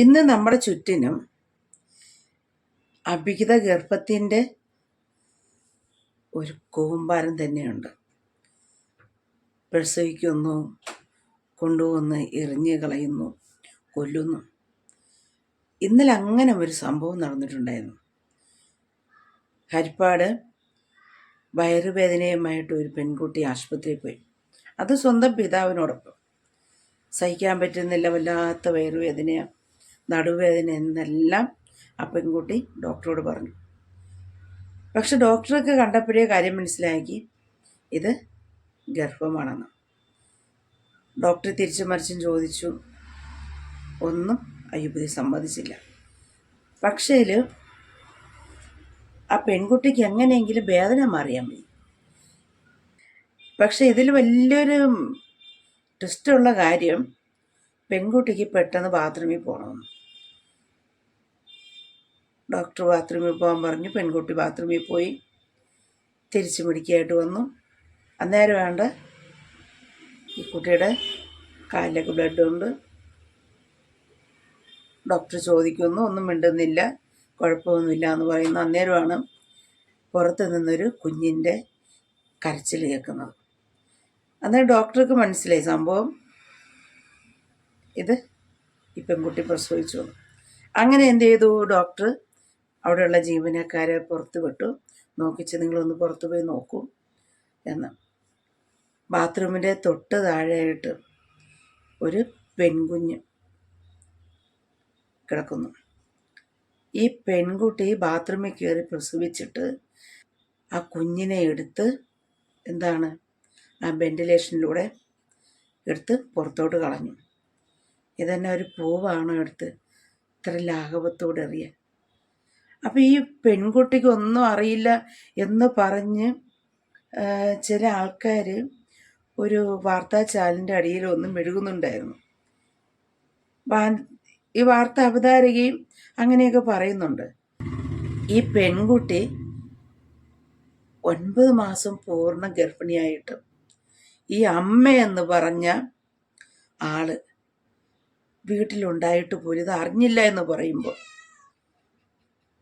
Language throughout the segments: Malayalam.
ഇന്ന് നമ്മുടെ ചുറ്റിനും അഭിഹിത ഗർഭത്തിൻ്റെ ഒരു കൂമ്പാരം തന്നെയുണ്ട്. പ്രസവിക്കുന്നു, കൊണ്ടുവന്ന് എറിഞ്ഞ് കളയുന്നു, കൊല്ലുന്നു. ഇന്നലെ അങ്ങനെ ഒരു സംഭവം നടന്നിട്ടുണ്ടായിരുന്നു. ഹരിപ്പാട് വയറുവേദനയുമായിട്ട് ഒരു പെൺകുട്ടി ആശുപത്രിയിൽ പോയി. അത് സ്വന്തം പിതാവിനോടൊപ്പം. സഹിക്കാൻ പറ്റുന്നില്ല, വല്ലാത്ത വയറുവേദന, നടുവേദന എന്നെല്ലാം ആ പെൺകുട്ടി ഡോക്ടറോട് പറഞ്ഞു. പക്ഷെ ഡോക്ടർക്ക് കണ്ടപ്പോഴേ കാര്യം മനസ്സിലാക്കി ഇത് ഗർഭമാണെന്ന്. ഡോക്ടർ തിരിച്ചു മറിച്ചും ചോദിച്ചു, ഒന്നും ആ യുവതി സമ്മതിച്ചില്ല. പക്ഷേ ആ പെൺകുട്ടിക്ക് എങ്ങനെയെങ്കിലും വേദന മാറിയാൽ മതി. പക്ഷെ ഇതിൽ വലിയൊരു ട്വിസ്റ്റുള്ള കാര്യം, പെൺകുട്ടിക്ക് പെട്ടെന്ന് ബാത്റൂമിൽ പോകണമെന്ന്. ഡോക്ടർ ബാത്റൂമിൽ പോകാൻ പറഞ്ഞു. പെൺകുട്ടി ബാത്റൂമിൽ പോയി തിരിച്ചു പിടിക്കായിട്ട് വന്നു. അന്നേരം വേണ്ട ഈ കുട്ടിയുടെ കാലിലൊക്കെ ബ്ലഡ് ഉണ്ട്. ഡോക്ടർ ചോദിക്കുന്നു, ഒന്നും മിണ്ടുന്നില്ല, കുഴപ്പമൊന്നുമില്ല എന്ന് പറയുന്നു. അന്നേരമാണ് പുറത്ത് നിന്നൊരു കുഞ്ഞിൻ്റെ കരച്ചിൽ കേൾക്കുന്നത്. അന്നേരം ഡോക്ടർക്ക് മനസ്സിലായി സംഭവം ഇത് ഈ പെൺകുട്ടി പ്രസവിച്ചു. അങ്ങനെ എന്ത് ചെയ്തു, ഡോക്ടർ അവിടെയുള്ള ജീവനക്കാരെ പുറത്ത് വിട്ടു. നോക്കിച്ച് നിങ്ങളൊന്ന് പുറത്തു പോയി നോക്കൂ എന്ന്. ബാത്റൂമിൻ്റെ തൊട്ട് താഴെയായിട്ട് ഒരു പെൺകുഞ്ഞ് കിടക്കുന്നു. ഈ പെൺകുട്ടി ബാത്റൂമിൽ കയറി പ്രസവിച്ചിട്ട് ആ കുഞ്ഞിനെ എടുത്ത് ആ വെന്റിലേഷനിലൂടെ എടുത്ത് പുറത്തോട്ട് കളഞ്ഞു. ഇതന്നെ ഒരു പൂവാണോ എടുത്ത് ഇത്ര ലാഘവത്തോടെ എറിയാൻ? അപ്പം ഈ പെൺകുട്ടിക്ക് ഒന്നും അറിയില്ല എന്ന് പറഞ്ഞ് ചില ആൾക്കാർ ഒരു വാർത്താ ചാനലിൻ്റെ അടിയിൽ ഒന്നും മെഴുകുന്നുണ്ടായിരുന്നു. ഈ വാർത്ത അവതാരകയും അങ്ങനെയൊക്കെ പറയുന്നുണ്ട്. ഈ പെൺകുട്ടി 9 മാസം പൂർണ്ണ ഗർഭിണിയായിട്ട് ഈ അമ്മയെന്ന് പറഞ്ഞ ആള് വീട്ടിലുണ്ടായിട്ട് പോലും ഇത് അറിഞ്ഞില്ല എന്ന് പറയുമ്പോൾ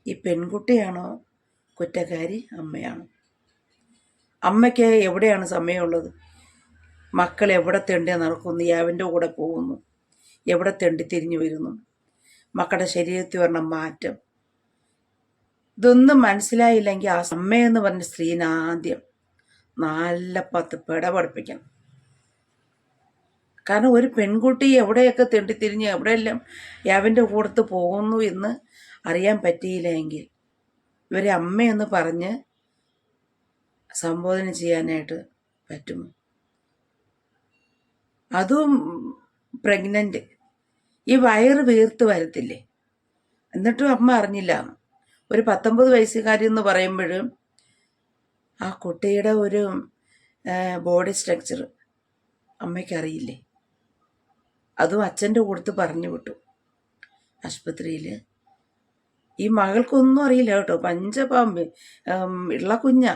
ഈ പെൺകുട്ടിയാണോ കുറ്റക്കാരി, അമ്മയാണോ? അമ്മയ്ക്ക് എവിടെയാണ് സമയമുള്ളത്? മക്കൾ എവിടെ തെണ്ടി നടക്കുന്നു, യാവിൻ്റെ കൂടെ പോകുന്നു, എവിടെ തെണ്ടി തിരിഞ്ഞു വരുന്നു, മക്കളുടെ ശരീരത്തിൽ വരണ മാറ്റം, ഇതൊന്നും മനസ്സിലായില്ലെങ്കിൽ ആ അമ്മയെന്ന് പറഞ്ഞ സ്ത്രീനെ ആദ്യം നല്ല 10 പെട പഠിപ്പിക്കണം. കാരണം ഒരു പെൺകുട്ടി എവിടെയൊക്കെ തെണ്ടിത്തിരിഞ്ഞ് എവിടെയെല്ലാം യാവിൻ്റെ കൂടത്ത് പോകുന്നു എന്ന് അറിയാൻ പറ്റിയില്ലെങ്കിൽ ഇവരെ അമ്മയെന്ന് പറഞ്ഞ് സംബോധന ചെയ്യാനായിട്ട് പറ്റുമോ? അതും പ്രഗ്നൻ്റ്, ഈ വയറ് വീർത്ത് വരത്തില്ലേ? എന്നിട്ടും അമ്മ അറിഞ്ഞില്ല. ഒരു 19 വയസ്സുകാരി എന്ന് പറയുമ്പോഴും ആ കുട്ടിയുടെ ഒരു ബോഡി സ്ട്രക്ചർ അമ്മയ്ക്കറിയില്ലേ? അതും അച്ഛൻ്റെ കൂടത്ത് പറഞ്ഞു വിട്ടു ആശുപത്രിയിൽ. ഈ മകൾക്കൊന്നും അറിയില്ല കേട്ടോ. പഞ്ചപാമ്പ് ഉള്ള കുഞ്ഞാ.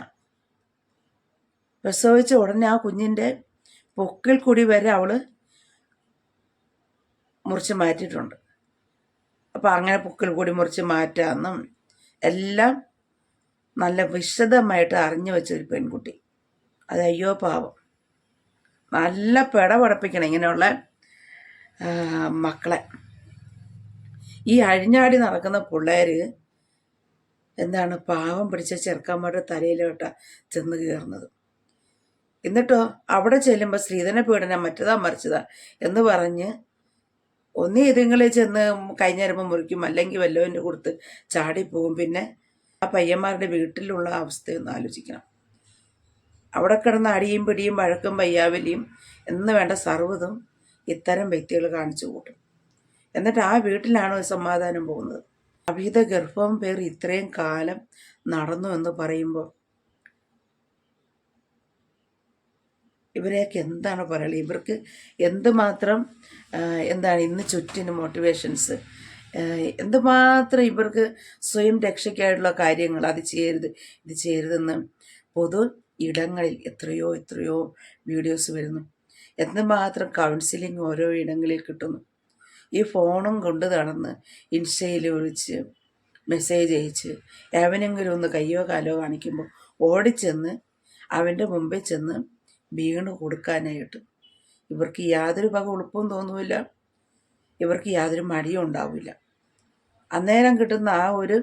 പ്രസവിച്ച ഉടനെ ആ കുഞ്ഞിൻ്റെ പൊക്കിൾ കൂടി വരെ അവൾ മുറിച്ച് മാറ്റിയിട്ടുണ്ട്. അപ്പം അങ്ങനെ പൊക്കിൾ കൂടി മുറിച്ച് മാറ്റാമെന്നും എല്ലാം നല്ല വിശദമായിട്ട് അറിഞ്ഞു വെച്ചൊരു പെൺകുട്ടി. അത് അയ്യോ പാവം. നല്ല പെട പഠിപ്പിക്കണം ഇങ്ങനെയുള്ള മക്കളെ. ഈ അഴിഞ്ഞാടി നടക്കുന്ന പിള്ളേർ പാവം പിടിച്ച ചെറുക്കന്മാരുടെ തലയിലോട്ടാ ചെന്ന് കയറുന്നത്. എന്നിട്ടോ അവിടെ ചെല്ലുമ്പോൾ സ്ത്രീധന പീഡനം മറ്റതാ മറിച്ചതാ എന്ന് പറഞ്ഞ് ഒന്നേ ഇതുങ്ങളിൽ ചെന്ന് കഴിഞ്ഞേരുമ്പോൾ മുറിക്കും, അല്ലെങ്കിൽ വല്ലവൻ്റെ കൊടുത്ത് ചാടിപ്പോവും. പിന്നെ ആ പയ്യന്മാരുടെ വീട്ടിലുള്ള അവസ്ഥയൊന്ന് ആലോചിക്കണം. അവിടെ കിടന്ന് അടിയും പിടിയും വഴക്കും വയ്യാവലിയും എന്ന് വേണ്ട സർവ്വതും ഇത്തരം വ്യക്തികൾ കാണിച്ചു കൂട്ടും. എന്നിട്ട് ആ വീട്ടിലാണോ സമാധാനം പോകുന്നത്? അഭിഹിത ഗർഭം പേർ ഇത്രയും കാലം നടന്നു എന്ന് പറയുമ്പോൾ ഇവരെയൊക്കെ എന്താണ് പറയുക? ഇവർക്ക് എന്തുമാത്രം ഇന്ന് ചുറ്റിന് മോട്ടിവേഷൻസ്, എന്തുമാത്രം ഇവർക്ക് സ്വയം രക്ഷയ്ക്കായിട്ടുള്ള കാര്യങ്ങൾ, അത് ചെയ്യരുത് ഇത് ചെയ്യരുതെന്ന് പൊതു ഇടങ്ങളിൽ എത്രയോ വീഡിയോസ് വരുന്നു. എന്തുമാത്രം കൗൺസിലിംഗ് ഓരോ ഇടങ്ങളിൽ കിട്ടുന്നു. ഈ ഫോണും കൊണ്ട് നടന്ന് ഇൻസ്റ്റയിൽ വിളിച്ച് മെസ്സേജ് അയച്ച് എവനെങ്കിലും ഒന്ന് കയ്യോ കാലോ കാണിക്കുമ്പോൾ ഓടിച്ചെന്ന് അവൻ്റെ മുമ്പിൽ ചെന്ന് വീണ് കൊടുക്കാനായിട്ട് ഇവർക്ക് യാതൊരു വക ഉളുപ്പും തോന്നുമില്ല, ഇവർക്ക് യാതൊരു മടിയും ഉണ്ടാവില്ല. അന്നേരം കിട്ടുന്ന ആ ഒരു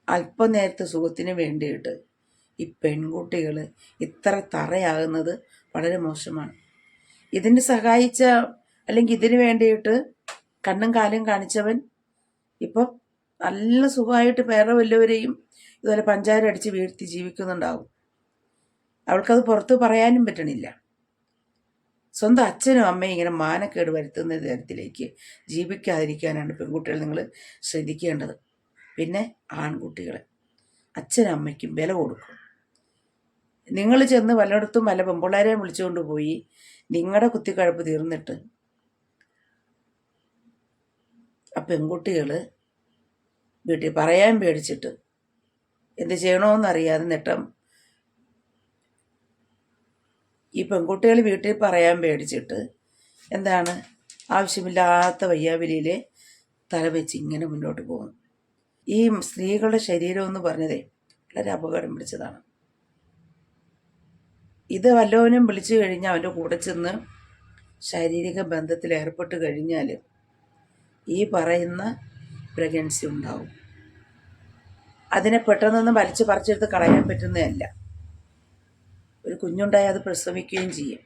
അല്പനേരത്തെ സുഖത്തിന് വേണ്ടിയിട്ട് ഈ പെൺകുട്ടികൾ ഇത്ര തറയാകുന്നത് വളരെ മോശമാണ്. ഇതിന് സഹായിച്ച അല്ലെങ്കിൽ ഇതിന് വേണ്ടിയിട്ട് കണ്ണും കാലും കാണിച്ചവൻ ഇപ്പം നല്ല സുഖമായിട്ട് വേറെ വല്ലവരെയും ഇതുപോലെ പഞ്ചാര അടിച്ച് വീഴ്ത്തി ജീവിക്കുന്നുണ്ടാവും. അവൾക്കത് പുറത്ത് പറയാനും പറ്റണില്ല. സ്വന്തം അച്ഛനും അമ്മയും ഇങ്ങനെ മാനക്കേട് വരുത്തുന്ന തരത്തിലേക്ക് ജീവിക്കാതിരിക്കാനാണ് പെൺകുട്ടികൾ നിങ്ങൾ ശ്രദ്ധിക്കേണ്ടത്. പിന്നെ ആൺകുട്ടികൾ അച്ഛനും അമ്മയ്ക്കും വില കൊടുക്കും. നിങ്ങൾ ചെന്ന് പലയിടത്തും പല പെൺപിള്ളേരെ വിളിച്ചുകൊണ്ട് പോയി നിങ്ങളുടെ കുത്തിക്കഴപ്പ് തീർന്നിട്ട് ആ പെൺകുട്ടികൾ വീട്ടിൽ പറയാൻ പേടിച്ചിട്ട് എന്ത് ചെയ്യണമെന്നറിയാതെ നെട്ടം ഈ പെൺകുട്ടികൾ വീട്ടിൽ പറയാൻ പേടിച്ചിട്ട് എന്താണ് ആവശ്യമില്ലാത്ത വയ്യാവിലിയിൽ തല വെച്ച് ഇങ്ങനെ മുന്നോട്ട് പോകും. ഈ സ്ത്രീകളുടെ ശരീരം എന്ന് പറഞ്ഞതേ വളരെ അപകടം പിടിച്ചതാണ്. ഇത് വല്ലവനും വിളിച്ചു കഴിഞ്ഞാൽ അവൻ്റെ കൂടെ ചെന്ന് ശാരീരിക ബന്ധത്തിൽ ഏർപ്പെട്ട് കഴിഞ്ഞാൽ ഈ പറയുന്ന പ്രഗ്നൻസി ഉണ്ടാവും. അതിനെ പെട്ടെന്നൊന്നും വലിച്ചു പറിച്ചെടുത്ത് കളയാൻ പറ്റുന്നതല്ല. ഒരു കുഞ്ഞുണ്ടായി അത് പ്രസവിക്കുകയും ചെയ്യും.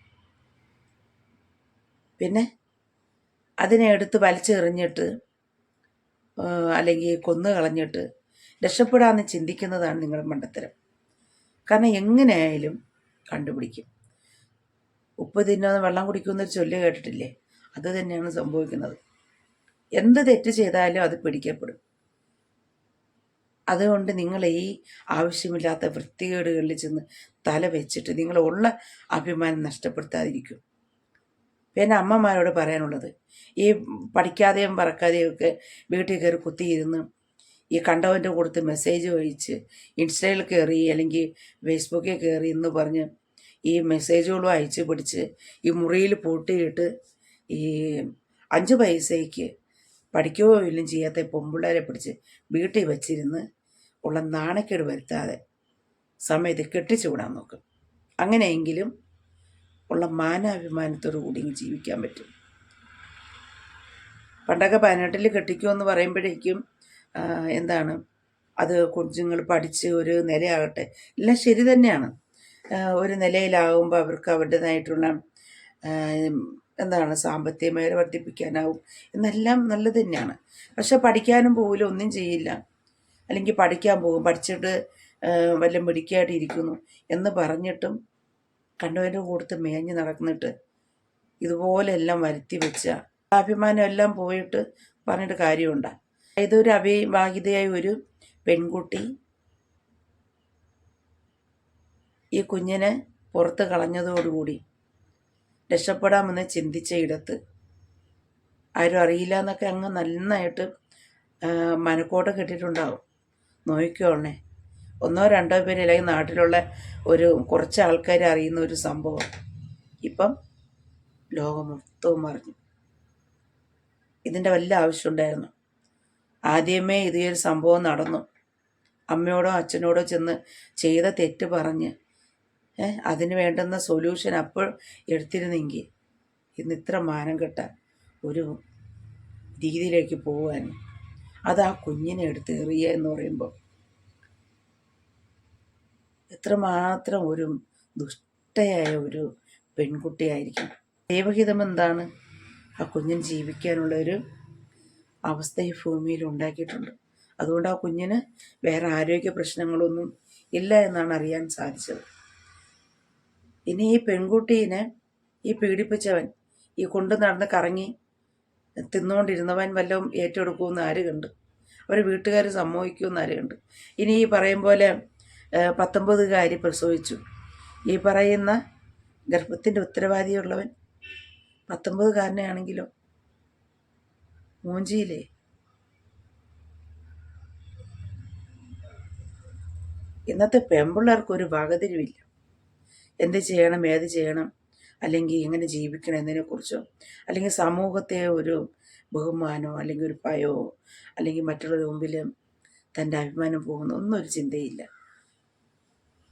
പിന്നെ അതിനെ എടുത്ത് വലിച്ചെറിഞ്ഞിട്ട് അല്ലെങ്കിൽ കൊന്നു കളഞ്ഞിട്ട് രക്ഷപ്പെടാമെന്ന് ചിന്തിക്കുന്നതാണ് നിങ്ങളുടെ മണ്ടത്തരം. കാരണം എങ്ങനെയായാലും കണ്ടുപിടിക്കും. ഉപ്പ് തിന്നുന്ന വെള്ളം കുടിക്കുമെന്നൊരു ചൊല്ല് കേട്ടിട്ടില്ലേ? അത് തന്നെയാണ് സംഭവിക്കുന്നത്. എന്ത് തെറ്റ് ചെയ്താലും അത് പിടിക്കപ്പെടും. അതുകൊണ്ട് നിങ്ങൾ ഈ ആവശ്യമില്ലാത്ത വൃത്തികേടുകളിൽ ചെന്ന് തല വെച്ചിട്ട് നിങ്ങളുള്ള അഭിമാനം നഷ്ടപ്പെടുത്താതിരിക്കും. പിന്നെ അമ്മമാരോട് പറയാനുള്ളത്, ഈ പഠിക്കാതെയും പറക്കാതെയും ഒക്കെ വീട്ടിൽ കയറി കുത്തിയിരുന്ന് ഈ കണ്ടവൻ്റെ കൊടുത്ത് മെസ്സേജ് അയച്ച് ഇൻസ്റ്റയിൽ കയറി അല്ലെങ്കിൽ ഫേസ്ബുക്കിൽ കയറി എന്ന് പറഞ്ഞ് ഈ മെസ്സേജുകളും അയച്ച് പിടിച്ച് ഈ മുറിയിൽ പൂട്ടിയിട്ട് ഈ 5 പൈസയ്ക്ക് പഠിക്കുകയോ ഇല്ലും ചെയ്യാത്ത പൊമ്പിള്ളേരെ പിടിച്ച് വീട്ടിൽ വച്ചിരുന്ന് ഉള്ള നാണക്കേട് വരുത്താതെ സമയത്ത് കെട്ടിച്ചു വിടാൻ നോക്കും. അങ്ങനെയെങ്കിലും ഉള്ള മാനാഭിമാനത്തോടു കൂടി ജീവിക്കാൻ പറ്റും. പണ്ടൊക്കെ 18 കെട്ടിക്കുമെന്ന് പറയുമ്പോഴേക്കും എന്താണ് അത് കുഞ്ഞുങ്ങൾ പഠിച്ച് ഒരു നിലയാകട്ടെ, എല്ലാം ശരി തന്നെയാണ്. ഒരു നിലയിലാകുമ്പോൾ അവർക്ക് അവരുടേതായിട്ടുള്ള എന്താണ് സാമ്പത്തികമായി വർദ്ധിപ്പിക്കാനാവും എന്നെല്ലാം നല്ലത് തന്നെയാണ്. പക്ഷെ പഠിക്കാനും പോകില്ല, ഒന്നും ചെയ്യില്ല, അല്ലെങ്കിൽ പഠിക്കാൻ പോകും, പഠിച്ചിട്ട് വല്ല മിടുക്കിയായിട്ട് ഇരിക്കുന്നു എന്ന് പറഞ്ഞിട്ടും കണ്ടവൻ്റെ കൂടത്ത് മേഞ്ഞ് നടന്നിട്ട് ഇതുപോലെ എല്ലാം വരുത്തി വെച്ച അഭിമാനം എല്ലാം പോയിട്ട് പറഞ്ഞിട്ട് കാര്യമുണ്ട്. ഇതൊരു അവിവാഹിതയായ ഒരു പെൺകുട്ടി ഈ കുഞ്ഞിനെ പുറത്ത് കളഞ്ഞതോടുകൂടി രക്ഷപ്പെടാമെന്ന് ചിന്തിച്ച ഇടത്ത് ആരും അറിയില്ല എന്നൊക്കെ അങ്ങ് നന്നായിട്ട് മനക്കോട്ട കെട്ടിയിട്ടുണ്ടാവും. നോക്കിക്കോളണേ, 1-2 പേര് അല്ലെങ്കിൽ നാട്ടിലുള്ള ഒരു കുറച്ച് ആൾക്കാർ അറിയുന്ന ഒരു സംഭവം ഇപ്പം ലോകം മൊത്തവും അറിഞ്ഞു. ഇതിൻ്റെ വല്ല ആവശ്യമുണ്ടായിരുന്നു? ആദ്യമേ ഇതൊരു സംഭവം നടന്നു, അമ്മയോടോ അച്ഛനോടോ ചെന്ന് ചെയ്ത തെറ്റ് പറഞ്ഞ് അതിന് വേണ്ടുന്ന സൊല്യൂഷൻ അപ്പോൾ എടുത്തിരുന്നെങ്കിൽ ഇന്ന് ഇത്ര മാനം കെട്ട ഒരു രീതിയിലേക്ക് പോകാൻ. അത് ആ കുഞ്ഞിനെ എടുത്ത് എറിയുക എന്ന് പറയുമ്പോൾ എത്രമാത്രം ഒരു ദുഷ്ടയായ ഒരു പെൺകുട്ടിയായിരിക്കും. ദൈവഹിതം എന്താണ്? ആ കുഞ്ഞിന് ജീവിക്കാനുള്ള ഒരു അവസ്ഥ ഈ ഭൂമിയിൽ ഉണ്ടാക്കിയിട്ടുണ്ട്. അതുകൊണ്ട് ആ കുഞ്ഞിന് വേറെ ആരോഗ്യ പ്രശ്നങ്ങളൊന്നും ഇല്ല എന്നാണ് അറിയാൻ സാധിച്ചത്. ഇനി ഈ പെൺകുട്ടീനെ ഈ പീഡിപ്പിച്ചവൻ, ഈ കൊണ്ട് നടന്ന് കറങ്ങി തിന്നുകൊണ്ടിരുന്നവൻ വല്ലതും ഏറ്റെടുക്കുമെന്ന് ആര് കണ്ട്? അവർ വീട്ടുകാർ സമ്മതിക്കുമെന്ന് ആര് കണ്ട്? ഇനി ഈ പറയും പോലെ 19കാരി പ്രസവിച്ചു, ഈ പറയുന്ന ഗർഭത്തിൻ്റെ ഉത്തരവാദിയുള്ളവൻ 19കാരനാണെങ്കിലോ മൂഞ്ചിയില്ലേ? ഇന്നത്തെ പെൺപിള്ളേർക്കൊരു വകതിരിവില്ല. എന്ത് ചെയ്യണം, ഏത് ചെയ്യണം, അല്ലെങ്കിൽ എങ്ങനെ ജീവിക്കണം എന്നതിനെക്കുറിച്ചോ, അല്ലെങ്കിൽ സമൂഹത്തെ ഒരു ബഹുമാനമോ അല്ലെങ്കിൽ ഒരു ഭയമോ, അല്ലെങ്കിൽ മറ്റുള്ളവരുടെ മുമ്പിൽ തൻ്റെ അഭിമാനം പോകുന്ന ഒന്നും ഒരു ചിന്തയില്ല.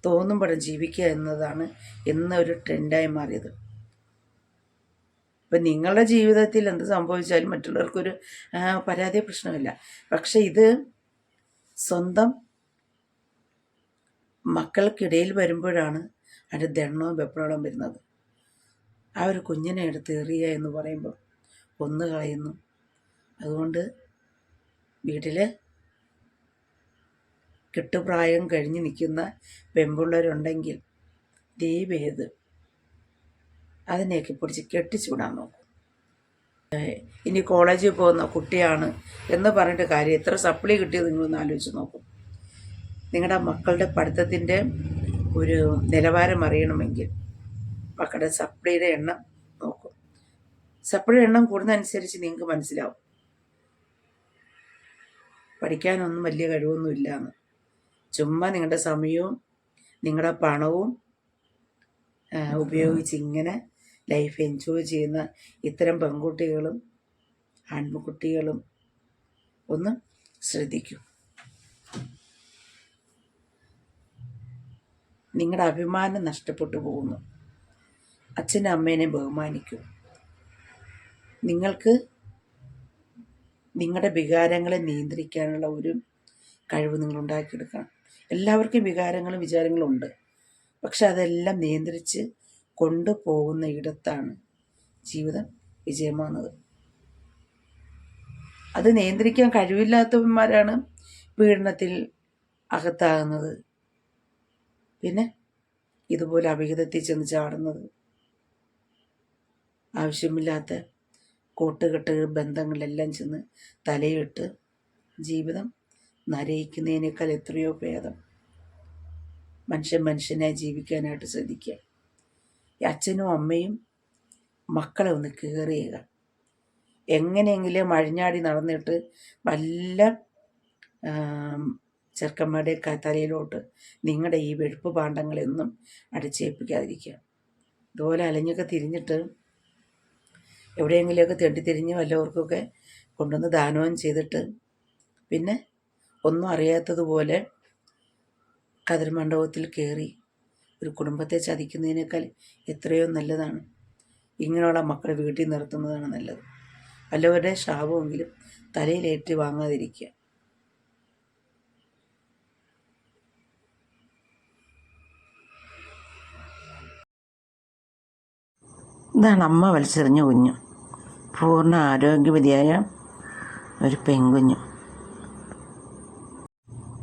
തോന്നുമ്പോഴും ജീവിക്കുക എന്നതാണ് എന്നൊരു ട്രെൻഡായി മാറിയത്. ഇപ്പം നിങ്ങളുടെ ജീവിതത്തിൽ എന്ത് സംഭവിച്ചാലും മറ്റുള്ളവർക്കൊരു പരാതി പ്രശ്നമില്ല. പക്ഷെ ഇത് സ്വന്തം മക്കൾക്കിടയിൽ വരുമ്പോഴാണ് അതിൻ്റെ ദണ്ണവും വെപ്രാളവും വരുന്നത്. ആ ഒരു കുഞ്ഞിനെ എടുത്ത് എറിയുക എന്ന് പറയുമ്പോൾ കൊന്നു കളയുന്നു. അതുകൊണ്ട് വീട്ടിൽ കെട്ടുപ്രായം കഴിഞ്ഞ് നിൽക്കുന്ന പെൺപിള്ളേരുണ്ടെങ്കിൽ ദയവേത് അതിനെയൊക്കെ പിടിച്ച് കെട്ടിച്ചുവിടാൻ നോക്കും. ഇനി കോളേജിൽ പോകുന്ന കുട്ടിയാണ് എന്ന് പറഞ്ഞിട്ട് കാര്യം, എത്ര സപ്ലി കിട്ടിയത് നിങ്ങളൊന്ന് ആലോചിച്ച് നോക്കും. നിങ്ങളുടെ മക്കളുടെ പഠിത്തത്തിൻ്റെ ഒരു നിലവാരം അറിയണമെങ്കിൽ മക്കളുടെ സപ്ലിയുടെ എണ്ണം നോക്കും. സപ്ലിയുടെ എണ്ണം കൂടുന്നതനുസരിച്ച് നിങ്ങൾക്ക് മനസ്സിലാവും പഠിക്കാനൊന്നും വലിയ കഴിവൊന്നും ഇല്ലയെന്ന്. ചുമ്മാ നിങ്ങളുടെ സമയവും നിങ്ങളുടെ പണവും ഉപയോഗിച്ച് ഇങ്ങനെ ലൈഫ് എൻജോയ് ചെയ്യുന്ന ഇത്തരം പെൺകുട്ടികളും ആൺകുട്ടികളും ഒന്ന് ശ്രദ്ധിക്കൂ. നിങ്ങളുടെ അഭിമാനം നഷ്ടപ്പെട്ടു പോകുന്നു. അച്ഛനും അമ്മേനെയും ബഹുമാനിക്കൂ. നിങ്ങൾക്ക് നിങ്ങളുടെ വികാരങ്ങളെ നിയന്ത്രിക്കാനുള്ള ഒരു കഴിവ് നിങ്ങൾ ഉണ്ടാക്കിയെടുക്കണം. എല്ലാവർക്കും വികാരങ്ങളും വിചാരങ്ങളും ഉണ്ട്. പക്ഷെ അതെല്ലാം നിയന്ത്രിച്ച് കൊണ്ടുപോകുന്ന ഇടത്താണ് ജീവിതം വിജയമാകുന്നത്. അത് നിയന്ത്രിക്കാൻ കഴിവില്ലാത്തവന്മാരാണ് പീഡനത്തിൽ അകത്താകുന്നത്, പിന്നെ ഇതുപോലെ അവിഹിതത്തിൽ ചെന്ന് ചാടുന്നത്. ആവശ്യമില്ലാത്ത കൂട്ടുകെട്ട് ബന്ധങ്ങളിലെല്ലാം ചെന്ന് തലയിട്ട് ജീവിതം നരയിക്കുന്നതിനേക്കാൾ എത്രയോ ഭേദം മനുഷ്യനായി ജീവിക്കാനായിട്ട് ശ്രദ്ധിക്കുക. ഈ അച്ഛനും അമ്മയും മക്കളെ ഒന്ന് കെയർ ചെയ്യുക. എങ്ങനെയെങ്കിലും അഴിഞ്ഞാടി നടന്നിട്ട് വല്ല ചെറുക്കന്മാരുടെ തലയിലോട്ട് നിങ്ങളുടെ ഈ വെഴുപ്പ് പാണ്ഡങ്ങളെയൊന്നും അടിച്ചേൽപ്പിക്കാതിരിക്കുക. ഇതുപോലെ അലഞ്ഞൊക്കെ തിരിഞ്ഞിട്ട് എവിടെയെങ്കിലുമൊക്കെ തെണ്ടിത്തിരിഞ്ഞ് വല്ലവർക്കൊക്കെ കൊണ്ടുവന്ന് ദാനവും ചെയ്തിട്ട് പിന്നെ ഒന്നും അറിയാത്തതുപോലെ കതിർമണ്ഡപത്തിൽ കയറി ഒരു കുടുംബത്തെ ചതിക്കുന്നതിനേക്കാൾ എത്രയോ നല്ലതാണ് ഇങ്ങനെയുള്ള മക്കളെ വീട്ടിൽ നിർത്തുന്നതാണ് നല്ലത്. വല്ലവരുടെ ശാപമെങ്കിലും തലയിലേറ്റ് വാങ്ങാതിരിക്കുക. ഇതാണ് അമ്മ വലിച്ചെറിഞ്ഞ കുഞ്ഞ്, പൂർണ്ണ ആരോഗ്യവതിയായ ഒരു പെൺകുഞ്ഞ്.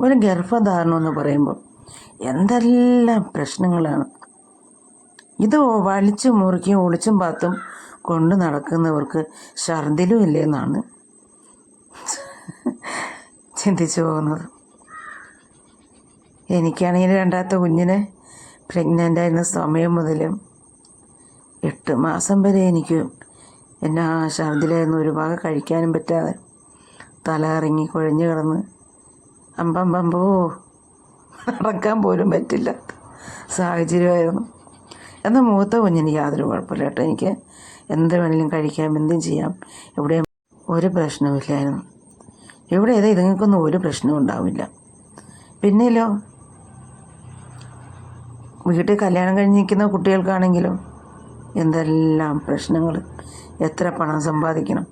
ഒരു ഗർഭധാരണം എന്ന് പറയുമ്പോൾ എന്തെല്ലാം പ്രശ്നങ്ങളാണ്. ഇത് വലിച്ചും മുറിക്കും ഒളിച്ചും പാത്തും കൊണ്ട് നടക്കുന്നവർക്ക് ഛർദിലും ഇല്ലെന്നാണ് ചിന്തിച്ചു പോകുന്നത്. എനിക്കാണെങ്കിൽ രണ്ടാമത്തെ കുഞ്ഞിനെ പ്രഗ്നൻ്റ് ആയിരുന്ന സമയം മുതൽ 8 മാസം വരെ എനിക്ക് എന്നാ ഛർദിലായിരുന്നു. ഒരു ഭാഗം കഴിക്കാനും പറ്റാതെ തല ഇറങ്ങി കുഴഞ്ഞു കിടന്ന് അമ്പമ്പമ്പോ നടക്കാൻ പോലും പറ്റില്ല സാഹചര്യമായിരുന്നു. എന്നാൽ മൂത്ത കുഞ്ഞിന് യാതൊരു കുഴപ്പമില്ല കേട്ടോ. എനിക്ക് എന്ത് വേണമെങ്കിലും കഴിക്കാം, എന്തും ചെയ്യാം, എവിടെയും ഒരു പ്രശ്നമില്ലായിരുന്നു. ഇവിടെ ഏതാ ഇതുങ്ങൾക്കൊന്നും ഒരു പ്രശ്നവും ഉണ്ടാവില്ല. പിന്നെയല്ലോ വീട്ടിൽ കല്യാണം കഴിഞ്ഞ് നിൽക്കുന്ന കുട്ടികൾക്കാണെങ്കിലും എന്തെല്ലാം പ്രശ്നങ്ങൾ, എത്ര പണം സമ്പാദിക്കണം.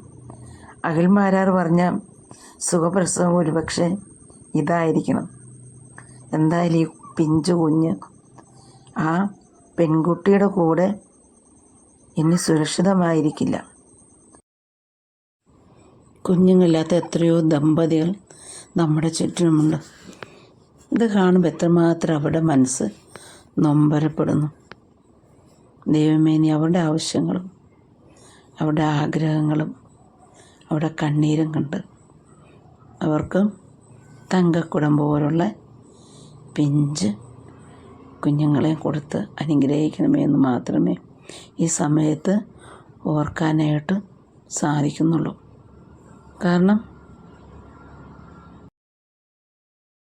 അഖിൽമാരാർ പറഞ്ഞ സുഖപ്രസവം ഒരുപക്ഷെ ഇതായിരിക്കണം. എന്തായാലും ഈ പിഞ്ചു കുഞ്ഞ് ആ പെൺകുട്ടിയുടെ കൂടെ ഇനി സുരക്ഷിതമായിരിക്കില്ല. കുഞ്ഞുങ്ങളില്ലാത്ത എത്രയോ ദമ്പതികൾ നമ്മുടെ ചുറ്റിനുമുണ്ട്. ഇത് കാണുമ്പോൾ എത്രമാത്രം അവരുടെ മനസ്സ് നൊമ്പരപ്പെടുന്നു. ദൈവമേ, ഇനി അവരുടെ ആവശ്യങ്ങളും അവരുടെ ആഗ്രഹങ്ങളും അവരുടെ കണ്ണീരും കണ്ട് അവർക്ക് തങ്കക്കുടം പോലുള്ള പിഞ്ച് കുഞ്ഞുങ്ങളെ കൊടുത്ത് അനുഗ്രഹിക്കണമേ എന്ന് മാത്രമേ ഈ സമയത്ത് ഓർക്കാനായിട്ട് സാധിക്കുന്നുള്ളൂ. കാരണം